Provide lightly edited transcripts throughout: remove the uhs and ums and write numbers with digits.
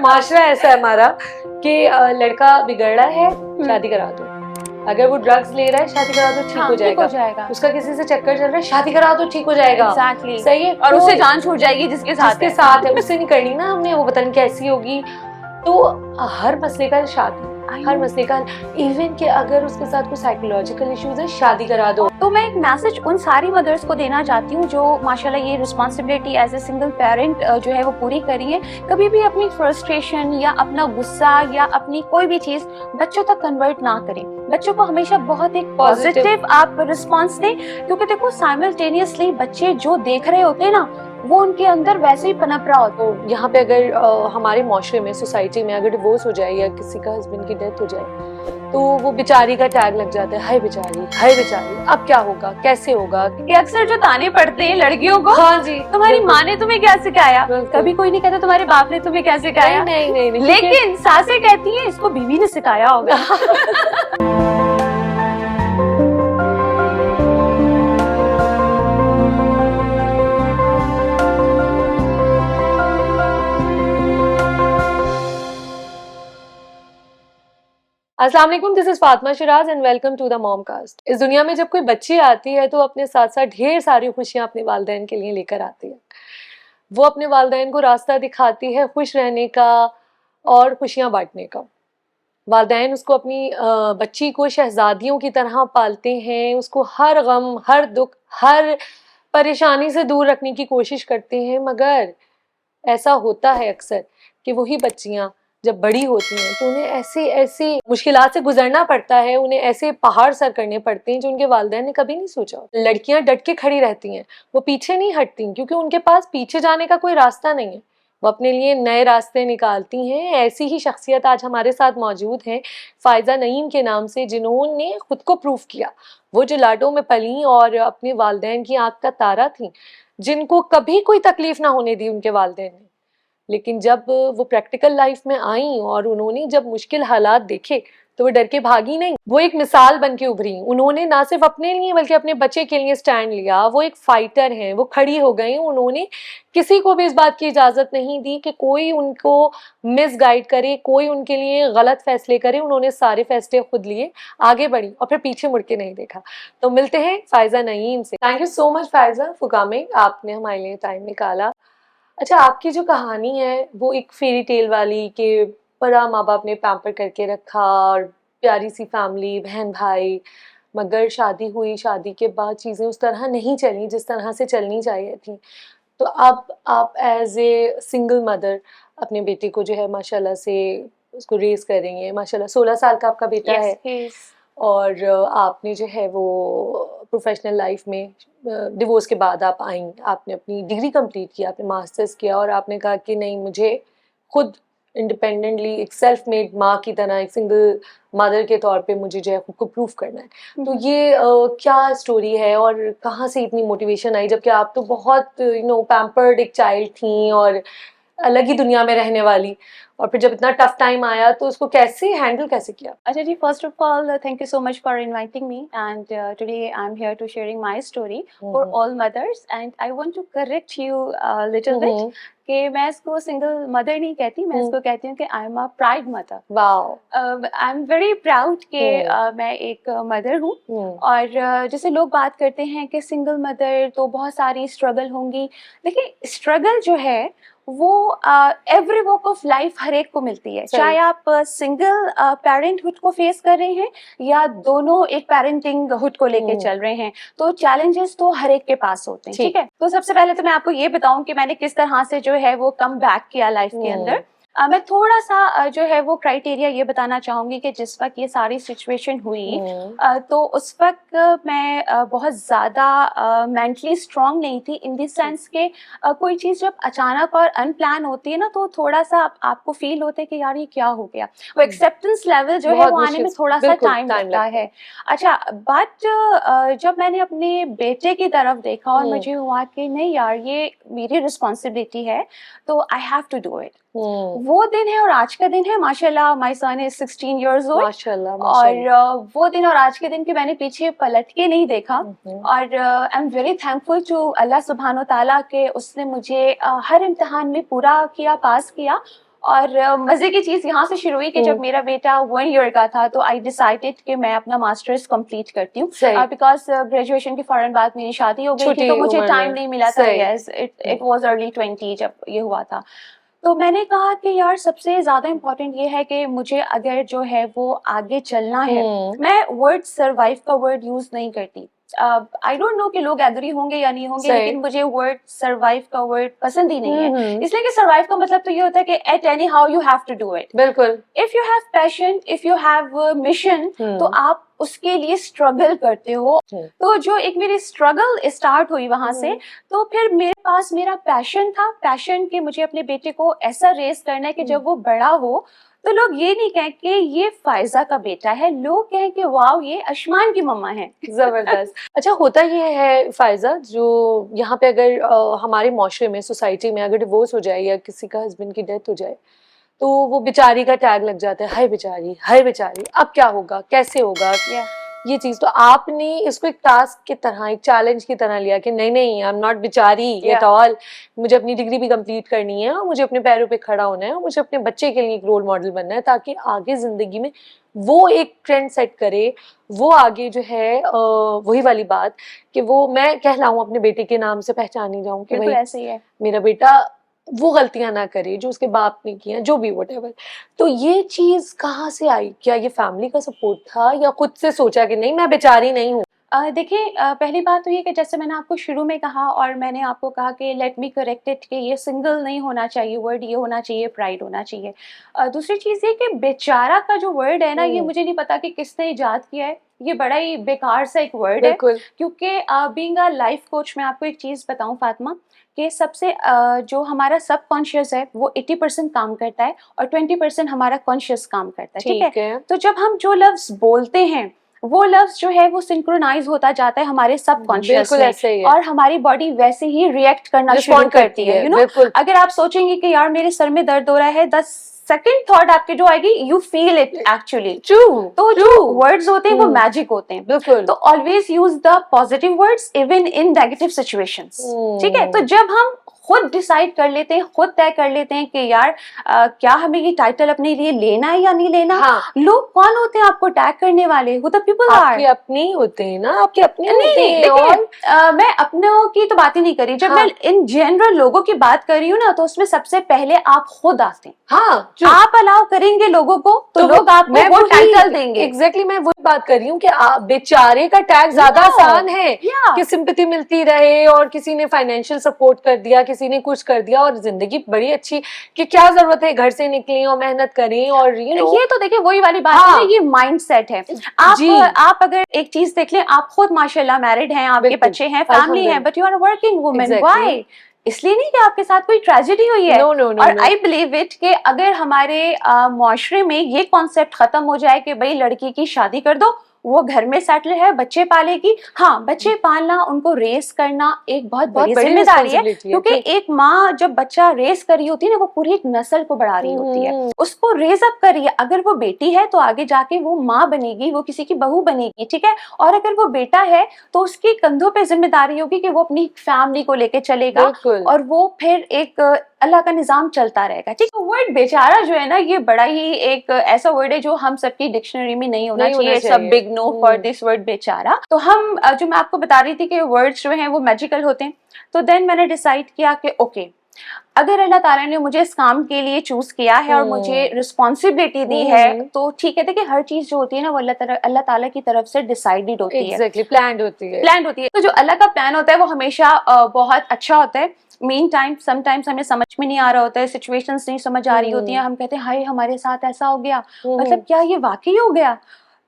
माशरा ऐसा है हमारा कि लड़का बिगड़ रहा है, शादी करा दो। अगर वो ड्रग्स ले रहा है, शादी करा दो, ठीक हो जाएगा। उसका किसी से चक्कर चल रहा है, शादी करा दो, ठीक हो जाएगा। Exactly. सही है। और उससे जान छूट जाएगी जिसके साथ है, उससे नहीं करनी ना हमने, वो पता नहीं कैसी होगी। तो हर मसले का शादी, हर मसले का इवन कि अगर उसके साथ कोई साइकोलॉजिकल इश्यूज है, शादी करा दो। तो मैं एक मैसेज उन सारी मदर्स को देना चाहती हूँ जो माशाल्लाह ये responsibility as a single parent जो है वो पूरी करी है। कभी भी अपनी फ्रस्ट्रेशन या अपना गुस्सा या अपनी कोई भी चीज बच्चों तक कन्वर्ट ना करें। बच्चों को हमेशा बहुत एक पॉजिटिव आप रिस्पॉन्स दें, क्योंकि देखो साइमल्टेनियसली बच्चे जो देख रहे होते हैं ना वो उनके अंदर वैसे ही पनप रहा होता है। यहाँ पे अगर हमारे माशरे में, सोसाइटी में अगर डिवोर्स हो जाए या किसी का हस्बैंड की डेथ हो जाए तो वो बेचारी का टैग लग जाता है, हाय बेचारी, हाय बेचारी, अब क्या होगा, कैसे होगा। ये अक्सर जो ताने पड़ते हैं लड़कियों को, हाँ जी, तुम्हारी माँ ने तुम्हें क्या सिखाया, कभी कोई नहीं कहता तुम्हारे बाप ने तुम्हें क्या सिखाया। नहीं, लेकिन सासें कहती हैं इसको बीवी ने सिखाया होगा। अस्सलाम वालेकुम, this is Fatima Shiraz and welcome to the mom cast. इस दुनिया में जब कोई बच्ची आती है तो अपने साथ साथ ढेर सारी खुशियां अपने वालिदैन के लिए लेकर आती है। वो अपने वालिदैन को रास्ता दिखाती है खुश रहने का और खुशियां बांटने का। वालिदैन उसको अपनी बच्ची को शहजादियों की तरह पालते हैं, उसको हर गम, हर दुख, हर परेशानी से दूर रखने की कोशिश करते हैं। मगर ऐसा होता है अक्सर कि वही बच्चियां जब बड़ी होती हैं तो उन्हें ऐसे ऐसे मुश्किलात से गुजरना पड़ता है, उन्हें ऐसे पहाड़ सर करने पड़ते हैं जो उनके वालिदैन ने कभी नहीं सोचा। लड़कियां डट के खड़ी रहती हैं, वो पीछे नहीं हटती क्योंकि उनके पास पीछे जाने का कोई रास्ता नहीं है। वो अपने लिए नए रास्ते निकालती हैं। ऐसी ही शख्सियत आज हमारे साथ मौजूद हैं, फायजा नईम के नाम से, जिन्होंने खुद को प्रूफ किया। वो जो लाडो में पली और अपने वालिदैन की आंख का तारा थी, जिनको कभी कोई तकलीफ ना होने दी उनके वालिदैन ने। लेकिन जब वो प्रैक्टिकल लाइफ में आई और उन्होंने जब मुश्किल हालात देखे तो वो डर के भागी नहीं, वो एक मिसाल बन के उभरी। उन्होंने ना सिर्फ अपने लिए बल्कि अपने बच्चे के लिए स्टैंड लिया। वो एक फाइटर हैं, वो खड़ी हो गई। उन्होंने किसी को भी इस बात की इजाजत नहीं दी कि कोई उनको मिसगाइड करे, कोई उनके लिए गलत फैसले करे। उन्होंने सारे फैसले खुद लिए, आगे बढ़ी और फिर पीछे मुड़ के नहीं देखा। तो मिलते हैं फायजा नईम से। Thank you so much Faiza for coming, आपने हमारे लिए टाइम निकाला। अच्छा, आपकी जो कहानी है वो एक फेरी टेल वाली कि बड़ा माँ बाप ने पैम्पर करके रखा और प्यारी सी फैमिली, बहन भाई, मगर शादी हुई, शादी के बाद चीज़ें उस तरह नहीं चली जिस तरह से चलनी चाहिए थी। तो अब आप एज ए सिंगल मदर अपने बेटे को जो है माशाल्लाह से उसको रेस कर रही हैं। माशाल्लाह 16 साल का आपका बेटा है और आपने जो है वो प्रोफेशनल लाइफ में डिवोर्स के बाद आप आई, आपने अपनी डिग्री कंप्लीट किया, आपने मास्टर्स किया और आपने कहा कि नहीं, मुझे खुद इंडिपेंडेंटली एक सेल्फ मेड माँ की तरह, एक सिंगल मदर के तौर पे मुझे जो है खुद को प्रूव करना है। तो ये क्या स्टोरी है और कहाँ से इतनी मोटिवेशन आई, जबकि आप तो बहुत पैम्पर्ड एक चाइल्ड थी और अलग ही दुनिया में रहने वाली, और फिर जब इतना टफ टाइम आया तो उसको कैसे हैंडल कैसे किया? अच्छा जी, first of all thank you so much for inviting me and today I am here to sharing my story for all mothers and I want to correct you little bit कि मैं इसको single mother नहीं कहती, मैं इसको कहती हूँ कि I am a pride mother. Wow, I am very proud कि मैं एक मदर हूँ। और जैसे लोग बात करते हैं कि सिंगल मदर तो बहुत सारी स्ट्रगल होंगी, देखिए स्ट्रगल जो है वो एवरी वॉक ऑफ लाइफ हर एक को मिलती है, चाहे आप सिंगल पेरेंटहुड को फेस कर रहे हैं या दोनों एक पेरेंटिंग हुड को लेके चल रहे हैं, तो चैलेंजेस तो हर एक के पास होते हैं। ठीक है, तो सबसे पहले तो मैं आपको ये बताऊं कि मैंने किस तरह से जो है वो कम बैक किया लाइफ के अंदर। मैं थोड़ा सा जो है वो क्राइटेरिया ये बताना चाहूंगी कि जिस वक्त ये सारी सिचुएशन हुई तो उस वक्त मैं बहुत ज़्यादा मेंटली स्ट्रांग नहीं थी, इन द सेंस के कोई चीज़ जब अचानक और अनप्लान होती है ना तो थोड़ा सा आपको फील होता है कि यार ये क्या हो गया। वो एक्सेप्टेंस लेवल जो है वो आने में थोड़ा सा टाइम लगता है। अच्छा, बट जब मैंने अपने बेटे की तरफ देखा और मुझे हुआ कि नहीं यार ये मेरी रिस्पॉन्सिबिलिटी है, तो I have to do it. वो दिन है और आज का दिन है, माशाल्लाह my son is 16 years old, माशाल्लाह, और वो दिन और आज के दिन के मैंने पीछे पलट के नहीं देखा। और I am very thankful to Allah सुब्हानो ताला के उसने मुझे हर इम्तिहान में पूरा किया, पास किया और मजे की चीज यहाँ से शुरू हुई कि जब मेरा बेटा 1 ईयर का था तो आई डिसाइडेड कि मैं अपना मास्टर्स कंप्लीट करती हूँ, बिकॉज ग्रेजुएशन के फौरन बाद मेरी शादी हो गई थी, तो मुझे टाइम नहीं मिला था। यस, इट वाज अर्ली 20 जब ये हुआ था। तो मैंने कहा कि यार सबसे ज्यादा इम्पोर्टेंट ये है कि मुझे अगर जो है वो आगे चलना है, मैं वर्ड सर्वाइव का वर्ड यूज नहीं करती। आई डोंट नो कि लोग एग्री होंगे या नहीं होंगे, लेकिन मुझे वर्ड सर्वाइव का वर्ड पसंद ही नहीं है। इसलिए कि सर्वाइव का मतलब तो ये होता है कि at any how you have to do it. बिल्कुल, if you have passion, if you have mission, तो आप उसके लिए स्ट्रगल करते हो। तो जो एक मेरी स्ट्रगल स्टार्ट हुई वहां से, तो फिर मेरे पास मेरा पैशन था, पैशन कि मुझे अपने बेटे को ऐसा रेस करना है कि जब वो बड़ा हो तो लोग ये नहीं कहें कि ये फायजा का बेटा है, लोग कहें कि वाव ये अशमान की मम्मा है। जबरदस्त। अच्छा, होता ये है फायजा, जो यहाँ पे अगर हमारे माशरे में, सोसाइटी में अगर डिवोर्स हो जाए या किसी का हस्बैंड की डेथ हो जाए, तो वो बेचारी का टैग लग जाता है, हाय बेचारी, हाय बेचारी, अब क्या होगा, कैसे होगा। ये चीज तो आपने इसको एक टास्क की तरह, एक चैलेंज की तरह लिया कि नहीं नहीं, आई एम नॉट बेचारी एट ऑल, मुझे अपनी डिग्री भी कंप्लीट करनी है और मुझे अपने पैरों पे खड़ा होना है और मुझे अपने बच्चे के लिए एक रोल मॉडल बनना है, ताकि आगे जिंदगी में वो एक ट्रेंड सेट करे, वो आगे जो है वही वाली बात कि वो मैं कहलाऊं अपने बेटे के नाम से, पहचानी जाऊं कि भाई ऐसे ही है, मेरा बेटा वो गलतियां ना करे जो उसके बाप ने किया, जो भी व्हाटएवर। तो ये चीज कहाँ से आई? क्या ये फैमिली का सपोर्ट था या खुद से सोचा कि नहीं मैं बेचारी नहीं हूँ? देखिए, पहली बात तो ये कि जैसे मैंने आपको शुरू में कहा और मैंने आपको कहा कि लेट मी करेक्ट इट, कि ये सिंगल नहीं होना चाहिए वर्ड, ये होना चाहिए प्राइड होना चाहिए। दूसरी चीज़ ये कि बेचारा का जो वर्ड है ना, ये मुझे नहीं पता कि किसने इजाद किया है, ये बड़ा ही बेकार सा एक वर्ड है। क्योंकि बीइंग अ लाइफ कोच, मैं आपको एक चीज़ बताऊं फातिमा, कि सबसे जो हमारा सबकॉन्शियस है वो 80% काम करता है और 20% हमारा कॉन्शियस काम करता है, ठीक है? तो जब हम जो लफ्ज बोलते हैं वो लफ्ज जो है वो सिंक्रोनाइज होता जाता है हमारे सबकॉन्शियस में, और हमारी बॉडी वैसे ही रिएक्ट करना शुरू करती है। यू नो, अगर आप सोचेंगे कि यार मेरे सर में दर्द हो रहा है, द सेकंड थॉट आपके जो आएगी, यू फील इट एक्चुअली। तो जो वर्ड्स होते हैं वो मैजिक होते हैं। तो always use the positive words even in negative situations, ठीक है? तो जब हम खुद डिसाइड कर लेते हैं, खुद तय कर लेते हैं कि यार क्या हमें ये टाइटल अपने लिए लेना है या नहीं लेना। लोग कौन होते हैं आपको टैग करने वाले? Who the people are? आपके अपने ही होते हैं ना, आपके अपने होते हैं। देखिए, मैं अपनों की तो बात ही नहीं करी, जब मैं इन जनरल लोगों की बात कर रही हूँ ना, तो उसमें सबसे पहले आप खुद आते हैं। आप अलाउ करेंगे लोगों को तो लोग आपको वो टाइटल देंगे। एग्जैक्टली, मैं वही बात कर रही हूँ कि बेचारे का टैग ज्यादा आसान है कि सिंपैथी मिलती रहे और किसी ने फाइनेंशियल सपोर्ट कर दिया, किसी ने कुछ कर दिया, और जिंदगी बड़ी अच्छी, कि क्या जरूरत है घर से निकलें और मेहनत करें। और ये तो देखिए वही वाली बात है, ये माइंडसेट है। आप अगर एक चीज देख लें, आप खुद माशाल्लाह मैरिड हैं, आपके बच्चे हैं, फैमिली है, but you are a working woman. Why? इसलिए नहीं कि आपके साथ कोई ट्रेजेडी हुई है। और आई बिलीव इट कि अगर हमारे मुआशरे में ये कॉन्सेप्ट खत्म हो जाए कि भाई लड़की की शादी कर दो, वो घर में सेटल है, बच्चे पालेगी। हाँ, बच्चे पालना, उनको रेस करना एक बहुत बड़ी जिम्मेदारी है, क्योंकि एक माँ जब बच्चा रेस कर रही होती है ना, वो पूरी एक नस्ल को बढ़ा रही होती है, उसको रेस अप कर रही है। अगर वो बेटी है तो आगे जाके वो माँ बनेगी, वो किसी की बहू बनेगी, ठीक है? और अगर वो बेटा है तो उसके कंधों पे जिम्मेदारी होगी कि वो अपनी फैमिली को लेके चलेगा, और वो फिर एक अल्लाह का निजाम चलता रहेगा, ठीक है? वर्ड बेचारा जो है ना, ये बड़ा ही एक ऐसा वर्ड है जो हम सबकी डिक्शनरी में नहीं होना चाहिए। सब big no for this word बेचारा। तो हम जो मैं आपको बता रही थी कि वर्ड्स जो हैं वो मैजिकल होते हैं, तो देन मैंने डिसाइड किया कि ओके, अगर अल्लाह ताला ने मुझे इस काम के लिए चूज किया है और मुझे रिस्पॉन्सिबिलिटी दी है, तो ठीक है। देखिए, हर चीज जो होती है ना वो अल्लाह ताला की तरफ से डिसाइडेड होती है, प्लान्ड होती है। तो जो अल्लाह का प्लान होता है वो हमेशा बहुत अच्छा होता है। मीन टाइम समटाइम्स हमें समझ में नहीं आ रहा होता है, सिचुएशंस नहीं समझ आ रही होती हैं, हम कहते हैं हाय हमारे साथ ऐसा हो गया, मतलब क्या ये वाकई हो गया?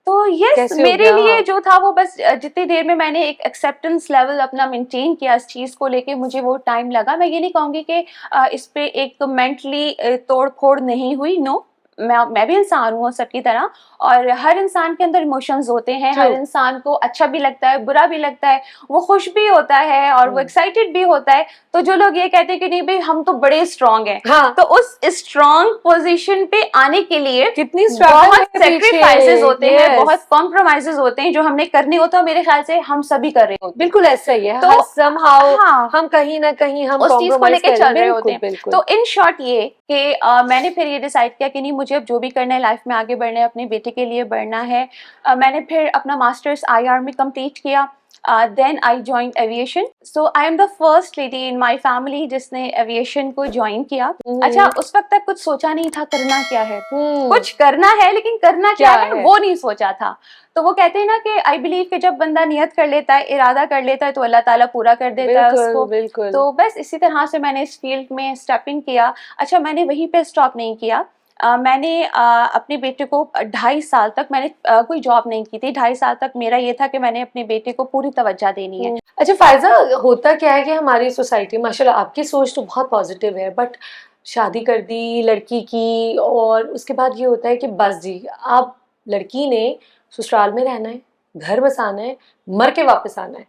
तो यस, मेरे लिए जो था वो बस जितनी देर में मैंने एक एक्सेप्टेंस लेवल अपना मेंटेन किया इस चीज को लेके, मुझे वो टाइम लगा। मैं ये नहीं कहूंगी कि इस पे एक मेंटली तोड़ फोड़ नहीं हुई, नो, मैं भी इंसान हूँ सबकी तरह, और हर इंसान के अंदर इमोशंस होते हैं, हर इंसान को अच्छा भी लगता है, बुरा भी लगता है, वो खुश भी होता है और वो एक्साइटेड भी होता है। तो जो लोग ये कहते हैं कि नहीं भाई हम तो बड़े स्ट्रांग हैं, हाँ, तो उस स्ट्रांग पोजीशन पे आने के लिए कितनी बहुत सेक्रीफाइसेस होते हैं, बहुत कॉम्प्रोमाइजेस होते हैं जो हमने करने होता है, मेरे ख्याल से हम सभी कर रहे होते हैं। बिल्कुल ऐसा ही है, तो somehow हाँ, हम कहीं ना कहीं हम उस चीज को लेके चल रहे होते हैं। बिल्कुल। तो इन शॉर्ट ये कि मैंने फिर ये डिसाइड किया कि नहीं, मुझे अब जो भी करना है लाइफ में, आगे बढ़ना है, अपने बेटे के लिए बढ़ना है। मैंने फिर अपना मास्टर्स IR में कंप्लीट किया। Then I join aviation. So I am the first lady in my family जिसने एविएशन को ज्वाइन किया। अच्छा, उस वक्त तक कुछ सोचा नहीं था करना क्या है, कुछ करना है लेकिन करना क्या है वो नहीं सोचा था। तो वो कहते हैं ना कि आई बिलीव कि जब बंदा नियत कर लेता है, इरादा कर लेता है, तो अल्लाह ताला पूरा कर देता है उसको। बिल्कुल। तो बस इसी तरह से मैंने इस फील्ड में स्टेप इन किया। अच्छा, मैंने वहीं पे स्टॉप नहीं किया। मैंने अपने बेटे को 2.5 साल तक मैंने कोई जॉब नहीं की थी। 2.5 साल तक मेरा ये था कि मैंने अपने बेटे को पूरी तवज्जो देनी है। अच्छा फायजा, होता क्या है कि हमारी सोसाइटी, माशाल्लाह आपकी सोच तो बहुत पॉजिटिव है, बट शादी कर दी लड़की की और उसके बाद ये होता है कि बस जी अब लड़की ने ससुराल में रहना है, घर बसाना है, मर के वापस आना है,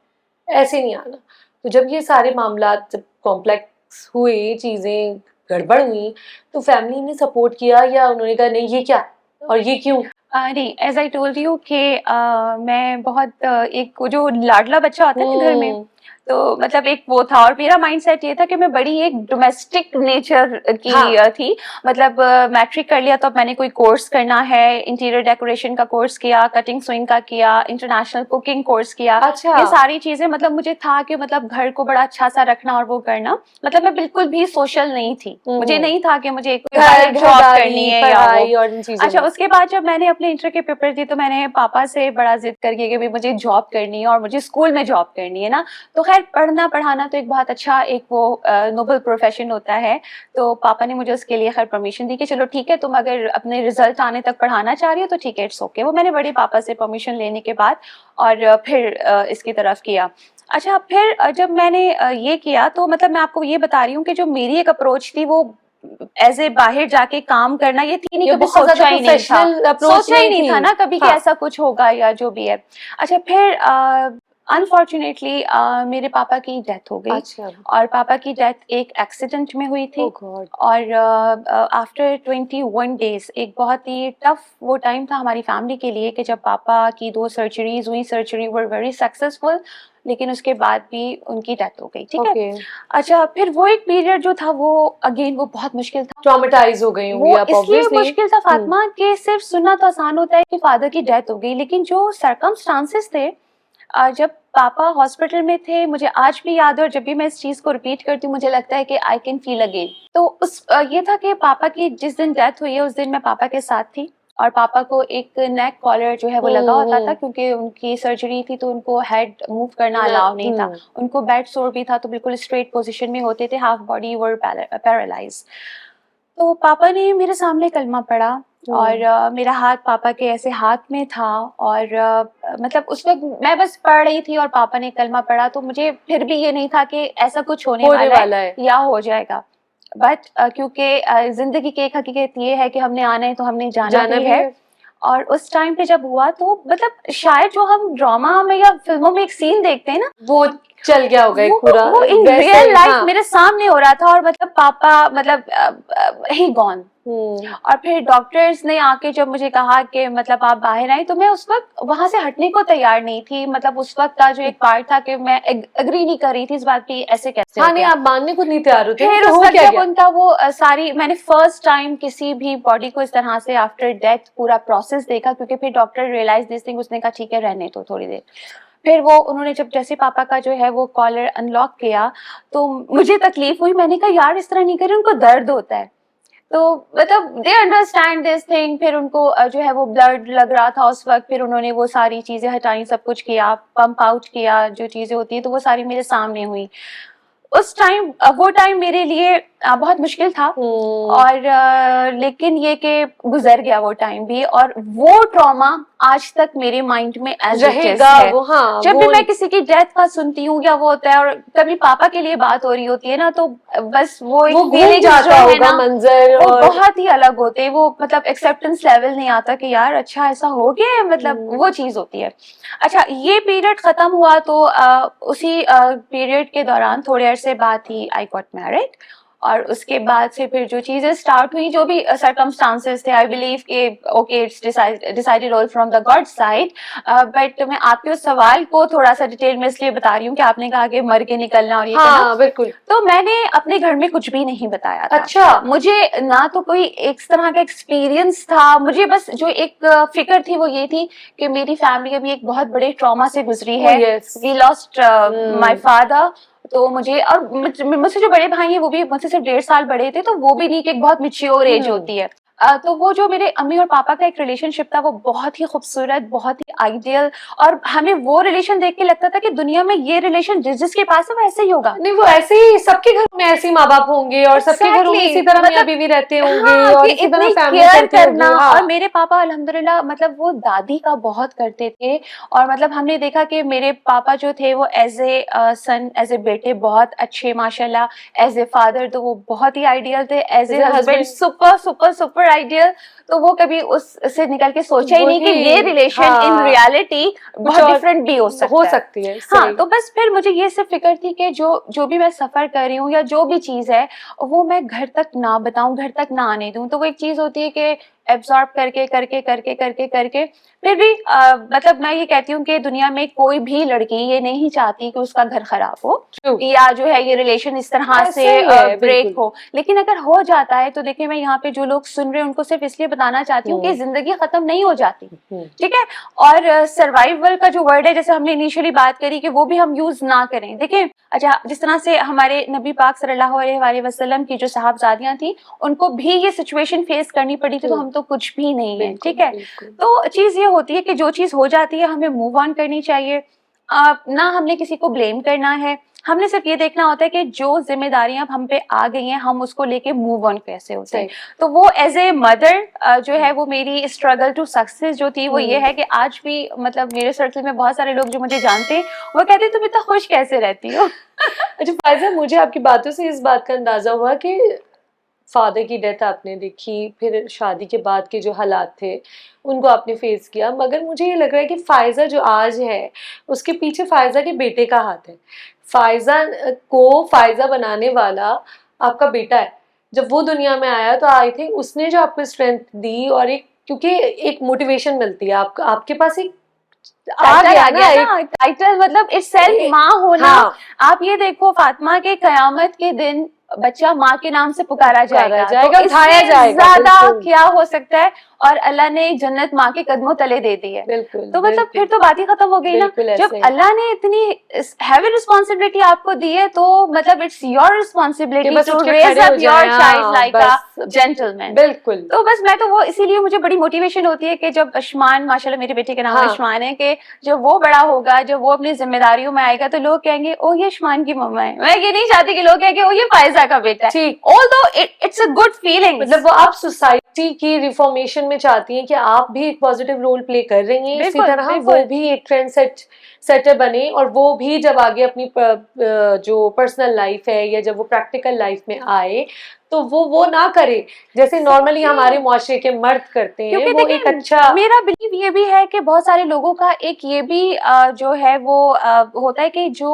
ऐसे नहीं आना। तो जब ये सारे मामला जब कॉम्प्लेक्स हुए, चीज़ें गड़बड़ हुई, तो फैमिली ने सपोर्ट किया या उन्होंने कहा नहीं ये क्या और ये क्यों? नहीं, एज आई टोल्ड यू कि मैं बहुत एक वो जो लाडला बच्चा होता है ना घर में, तो मतलब एक वो था। और मेरा माइंडसेट ये था कि मैं बड़ी एक डोमेस्टिक नेचर की थी। मतलब मैट्रिक कर लिया तो अब मैंने कोई कोर्स करना है, इंटीरियर डेकोरेशन का कोर्स किया, कटिंग स्विंग का किया, इंटरनेशनल कुकिंग कोर्स किया। अच्छा। ये सारी चीजें, मतलब मुझे था कि मतलब घर को बड़ा अच्छा सा रखना और वो करना। मतलब मैं बिल्कुल भी सोशल नहीं थी, मुझे नहीं था कि मुझे जॉब करनी है या वो। और इन चीजों अच्छा, में। उसके बाद जब मैंने अपने इंटर के पेपर दिए तो मैंने पापा से बड़ा जिद करके कि भाई मुझे जॉब करनी है और मुझे स्कूल में जॉब करनी है ना। तो खैर, पढ़ना पढ़ाना तो एक बहुत अच्छा एक वो नोबल प्रोफेशन होता है। तो पापा ने मुझे उसके लिए खैर परमिशन दी कि चलो ठीक है, तुम अगर अपने रिजल्ट आने तक पढ़ाना चाह रही हो तो ठीक है, इट्स ओके। वो मैंने बड़े पापा से परमिशन लेने के बाद और फिर इसकी तरफ किया। अच्छा, फिर जब मैंने ये किया तो मतलब मैं आपको ये बता रही हूँ कि जो मेरी एक अप्रोच थी वो एज ए बाहर जाके काम करना ये थी नहीं, कभी सोचा ही नहीं था, सोचा ही नहीं था ना कभी कि ऐसा कुछ होगा या जो भी है। अच्छा, फिर अनफॉर्चुनेटली मेरे पापा की डेथ हो गई। अच्छा। और पापा की डेथ एक एक्सीडेंट में हुई थी। और आफ्टर 21 डेज एक बहुत ही टफ वो टाइम था हमारी फैमिली के लिए कि जब पापा की 2 सर्जरीज हुई, सर्जरी वर वेरी सक्सेसफुल, लेकिन उसके बाद भी उनकी डेथ हो गई। ठीक है। अच्छा, फिर वो एक पीरियड जो था वो अगेन वो बहुत मुश्किल था, ट्रॉमेटाइज हो गई वो इसलिए मुश्किल था फातिमा कि सिर्फ सुनना तो आसान होता है कि फादर की डेथ हो गई, लेकिन जो सर्कमस्टांसेस थे जब पापा हॉस्पिटल में थे, मुझे आज भी याद है। और जब भी मैं इस चीज को रिपीट करती हूँ मुझे लगता है कि आई कैन फील अगेन। तो उस ये था कि पापा की जिस दिन डेथ हुई है उस दिन मैं पापा के साथ थी और पापा को एक नेक कॉलर जो है वो लगा होता था क्योंकि उनकी सर्जरी थी तो उनको हेड मूव करना अलाउ नहीं था। उनको बेड सोर भी था तो बिल्कुल स्ट्रेट पोजीशन में होते थे, हाफ बॉडी वर पैरालाइज। तो पापा ने मेरे सामने कलमा पढ़ा और मेरा हाथ पापा के ऐसे हाथ में था और मतलब उस वक्त मैं बस पढ़ रही थी और पापा ने कलमा पढ़ा। तो मुझे फिर भी ये नहीं था कि ऐसा कुछ होने वाला है या हो जाएगा, बट क्योंकि जिंदगी की एक हकीकत ये है कि हमने आना है तो हमने जाना भी है। और उस टाइम पे जब हुआ तो मतलब शायद जो हम ड्रामा में या फिल्मों में एक सीन देखते हैं ना वो चल गया होगा एक पूरा, वो इन रियल लाइफ मेरे सामने हो रहा था। और मतलब पापा मतलब ही गॉन। और फिर डॉक्टर्स ने आके जब मुझे कहा कि मतलब आप बाहर आए, तो मैं उस वक्त वहां से हटने को तैयार नहीं थी। मतलब उस वक्त का जो एक पार्ट था कि मैं एग्री नहीं कर रही थी इस बात की ऐसे कैसे। हाँ, नहीं आप मानने को नहीं तैयार होते। फिर उस वक्त जब उनका वो सारी मैंने फर्स्ट टाइम किसी भी बॉडी को इस तरह से आफ्टर डेथ पूरा प्रोसेस देखा, क्योंकि फिर डॉक्टर रियलाइज दिस थिंग, उसने कहा ठीक है रहने तो थोड़ी देर। फिर वो उन्होंने जब जैसे पापा का जो है वो कॉलर अनलॉक किया तो मुझे तकलीफ हुई। मैंने कहा यार इस तरह नहीं करें, उनको दर्द होता है। तो मतलब दे अंडरस्टैंड दिस थिंग। फिर उनको जो है वो ब्लड लग रहा था उस वक्त, फिर उन्होंने वो सारी चीजें हटाई, सब कुछ किया, पंप आउट किया, जो चीजें होती है तो वो सारी मेरे सामने हुई। उस टाइम वो टाइम मेरे लिए बहुत मुश्किल था, और लेकिन ये कि गुजर गया वो टाइम भी, और वो ट्रॉमा आज तक मेरे माइंड में एज रहेगा है। वो। हाँ, जब भी मैं किसी की डेथ का सुनती हूँ या वो होता है, और कभी पापा के लिए बात हो रही होती है ना, तो बस वो एक घूम जाता होगा मंजर, वो और बहुत ही अलग होते हैं। वो मतलब एक्सेप्टेंस लेवल नहीं आता कि यार अच्छा ऐसा हो गया है, मतलब वो चीज होती है। अच्छा, ये पीरियड खत्म हुआ तो उसी पीरियड के दौरान थोड़े अरसे बाद ही आई गॉट मैरिड, और उसके बाद से फिर जो चीजें स्टार्ट हुई, जो भी सर्कमस्टांसेस थे, आई बिलीव के okay it's decided all from the God side. But मैं आपके उस सवाल को थोड़ा सा डिटेल में इसलिए बता रही हूँ कि आपने कहा कि मर के निकलना और ये हाँ बिल्कुल। तो मैंने अपने घर में कुछ भी नहीं बताया था। अच्छा। मुझे ना तो कोई एक तरह का एक्सपीरियंस था, मुझे बस जो एक फिक्र थी वो ये थी कि मेरी फैमिली अभी एक बहुत बड़े ट्रॉमा से गुजरी है। We lost my father. तो मुझे, और मुझसे जो बड़े भाई हैं वो भी मुझसे सिर्फ 1.5 साल बड़े थे, तो वो भी नहीं कि एक बहुत मैच्योर एज होती है। तो वो जो मेरे अम्मी और पापा का एक रिलेशनशिप था वो बहुत ही खूबसूरत, बहुत ही आइडियल, और हमें वो रिलेशन देख के लगता था कि दुनिया में ये रिलेशन जिसके पास है वो ऐसे ही होगा। नहीं, वो ऐसे ही सबके घरों में ऐसे ही माँ बाप होंगे, और सबके घरों में इसी तरह मियां बीवी रहते होंगे, हाँ, और इसी तरह फैमिली केयर चलती करना। होगी। हाँ। और मेरे पापा अल्हम्दुलिल्लाह मतलब वो दादी का बहुत करते थे, और मतलब हमने देखा कि मेरे पापा जो थे वो as a sun, as a बेटे बहुत अच्छे माशाल्लाह, एज ए फादर तो वो बहुत ही आइडियल थे, as a husband super super super ideal. तो वो कभी उससे निकल के सोचा ही नहीं कि ये रिलेशन इन रियलिटी बहुत डिफरेंट भी हो सकती है। हाँ, तो बस फिर मुझे ये सिर्फ फिक्र थी कि जो भी मैं सफर कर रही हूँ या जो भी चीज है वो मैं घर तक ना बताऊं, घर तक ना आने दूं। तो वो एक चीज होती है कि एब्सॉर्ब करके करके करके करके करके फिर भी मतलब मैं ये कहती हूँ कि दुनिया में कोई भी लड़की ये नहीं चाहती कि उसका घर खराब हो या जो है ये रिलेशन इस तरह से ब्रेक हो। लेकिन अगर हो जाता है तो देखिए, मैं यहाँ पे जो लोग सुन रहे हैं उनको सिर्फ इसलिए बताना चाहती हूँ कि जिंदगी खत्म नहीं हो जाती, ठीक है। और सर्वाइवल का जो वर्ड है, जैसे हमने इनिशियली बात करी, कि वो भी हम यूज ना करें। देखिए, अच्छा, जिस तरह से हमारे नबी पाक सल्लल्लाहु अलैहि वसल्लम की जो साहबजादियां थी उनको भी ये सिचुएशन फेस करनी पड़ी थी, तो हम तो कुछ भी नहीं है, ठीक है। तो चीज ये होती है कि जो चीज हो जाती है हमें मूव ऑन करनी चाहिए, ना हमने किसी को ब्लेम करना है। हमने सिर्फ ये देखना होता है कि जो जिम्मेदारियां हम पे आ गई हैं हम उसको लेके मूव ऑन कैसे होते हैं। तो वो एज ए मदर जो है वो मेरी स्ट्रगल टू सक्सेस जो थी वो ये है कि आज भी मतलब मेरे सर्कल में बहुत सारे लोग जो मुझे जानते हैं वो कहते हैं तुम इतना खुश कैसे रहती हो। अच्छा फायजा, मुझे आपकी बातों से इस बात का अंदाजा हुआ कि फादर की डेथ आपने देखी, फिर शादी के बाद के जो हालात थे उनको आपने फेस किया, मगर मुझे ये लग रहा है कि फायजा जो आज है उसके पीछे फायजा के बेटे का हाथ है। फायजा को फायजा बनाने वाला आपका बेटा है। जब वो दुनिया में आया तो आई थिंक उसने जो आपको स्ट्रेंथ दी, और एक क्योंकि एक मोटिवेशन मिलती है आपके पास एक आ गया ना टाइटल, मतलब इट्स सेल्फ माँ होना। हाँ। आप ये देखो, फातिमा के कयामत के दिन बच्चा माँ के नाम से पुकारा जाएगा, तो उठाया जाएगा, ज्यादा क्या हो सकता है। और अल्लाह ने जन्नत माँ के कदमों तले दे दी है। बिल्कुल, तो मतलब फिर तो बात ही खत्म हो गई ना। जब अल्लाह ने इतनी हैवी रिस्पॉन्सिबिलिटी आपको दी है तो मतलब it's your responsibility to raise up your child like a gentleman. बिल्कुल। तो बस मैं तो वो इसीलिए मुझे बड़ी मोटिवेशन होती है कि जब अशमान, माशाल्लाह मेरे बेटे का नाम अशमान है, कि जब वो बड़ा होगा, जब वो अपनी जिम्मेदारियों में आएगा तो लोग कहेंगे ओ ये अशमान की मम्मा है। मैं ये नहीं चाहती कि लोग कहेंगे ओ ये फायजा का बेटा है। Although it's a good feeling, मतलब वो आप सोसाइटी की रिफॉर्मेशन में चाहती हैं कि आप भी एक पॉजिटिव रोल प्ले कर रही हैं, इसी तरह वो भी एक ट्रेंड सेटर बने, और वो भी जब आगे अपनी जो पर्सनल लाइफ है या जब वो प्रैक्टिकल लाइफ में आए तो वो ना करे जैसे नॉर्मली हमारे मुआशरे के मर्द करते हैं। वो एक अच्छा, मेरा बिलीव ये भी है कि बहुत सारे लोगों का एक ये भी जो है वो होता है कि जो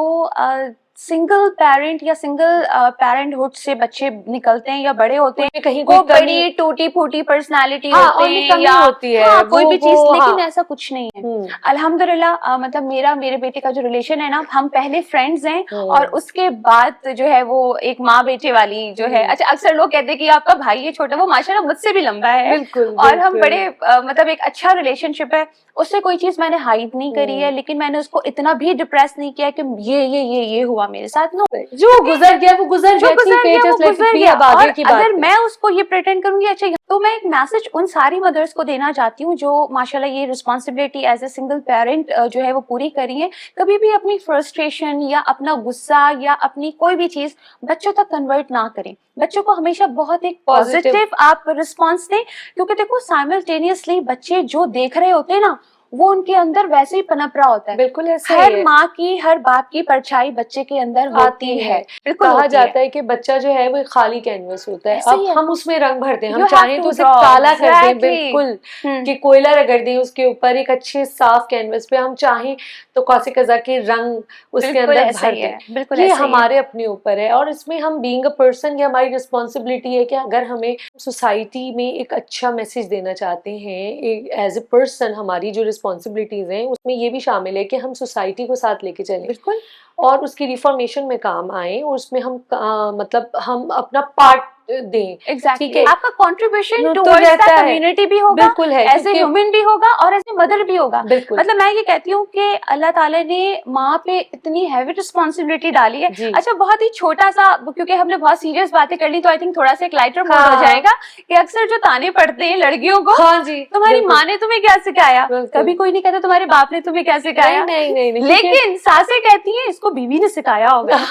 सिंगल पेरेंट या सिंगल पेरेंटहुड से बच्चे निकलते हैं या बड़े होते हैं, कहीं कोई बड़ी टूटी फूटी पर्सनालिटी होते हैं या होती है कोई भी चीज, लेकिन ऐसा कुछ नहीं है अल्हम्दुलिल्लाह। मतलब मेरे बेटे का जो रिलेशन है ना, हम पहले फ्रेंड्स हैं और उसके बाद जो है वो एक माँ बेटे वाली जो है। अच्छा, अक्सर लोग कहते हैं कि आपका भाई है छोटा, वो माशाल्लाह मुझसे भी लंबा है। और हम बड़े मतलब एक अच्छा रिलेशनशिप है, उससे कोई चीज मैंने हाइड नहीं करी है, लेकिन मैंने उसको इतना भी डिप्रेस नहीं किया कि ये हुआ मेरे साथ। नो, जो गुजर गया वो गुजर गया, ठीक है, just let it be, अब आगे की बात अगर है। मैं उसको ये प्रिटेंड करूंगी अच्छा, तो मैं एक मैसेज उन सारी मदर्स को देना चाहती हूँ जो माशाल्लाह ये responsibility as a single parent जो है वो पूरी करी है। कभी भी अपनी फ्रस्ट्रेशन या अपना गुस्सा या अपनी कोई भी चीज बच्चों तक कन्वर्ट ना करें। बच्चों को हमेशा बहुत एक पॉजिटिव आप रिस्पॉन्स दें, क्योंकि देखो साइमल्टेनियसली बच्चे जो देख रहे होते हैं ना, वो उनके अंदर वैसे ही पनप रहा होता है। बिल्कुल ऐसे ही हर है। माँ की, हर बाप की परछाई बच्चे के अंदर होती है। बिल्कुल कहा होती जाता है कि बच्चा जो है वो एक खाली कैनवस होता है, ऐसे अब ही है। हम उसमें रंग भरते हैं, हम You have चाहें to तो उसे draw, काला कर दें, exactly. बिल्कुल कि कोयला रगड़ दें उसके ऊपर एक अच्छे साफ कैनवस पे, हम चाहें तो कौसे कजा के रंग उसके बिल्कुल अंदर ऐसा भर ही दें। है, बिल्कुल ये ऐसा ही है। हमारे अपने ऊपर है, और इसमें हम बीइंग अ पर्सन, ये हमारी रिस्पॉन्सिबिलिटी है कि अगर हमें सोसाइटी में एक अच्छा मैसेज देना चाहते हैं एज ए पर्सन, हमारी जो रिस्पॉन्सिबिलिटीज हैं उसमें ये भी शामिल है कि हम सोसाइटी को साथ लेके चलें बिल्कुल, और उसकी रिफॉर्मेशन में काम आए, और उसमें हम मतलब हम अपना पार्ट दें। एग्जैक्टली ठीक है, आपका कंट्रीब्यूशन तो टुवर्ड्स दैट रहता है, कम्युनिटी भी होगा, बिल्कुल है, एज ए क्योंकि ह्यूमन भी होगा और एज ए मदर भी होगा। बिल्कुल मतलब मैं ये कहती हूँ कि अल्लाह ताला ने माँ पे इतनी हैवी रिस्पॉन्सिबिलिटी डाली है। जी। अच्छा, बहुत ही छोटा सा, क्योंकि हमने बहुत सीरियस बातें कर ली तो आई थिंक थोड़ा सा एक लाइटर मोड हो हाँ। जाएगा कि अक्सर जो ताने पड़ते हैं लड़कियों को, हाँ जी, तुम्हारी बिल्कुल। माँ ने तुम्हें क्या सिखाया, बिल्कुल। कभी कोई नहीं कहता तुम्हारे बाप ने तुम्हें क्या सिखाया। नहीं नहीं नहीं, लेकिन सासें कहती हैं इसको बीवी ने सिखाया होगा।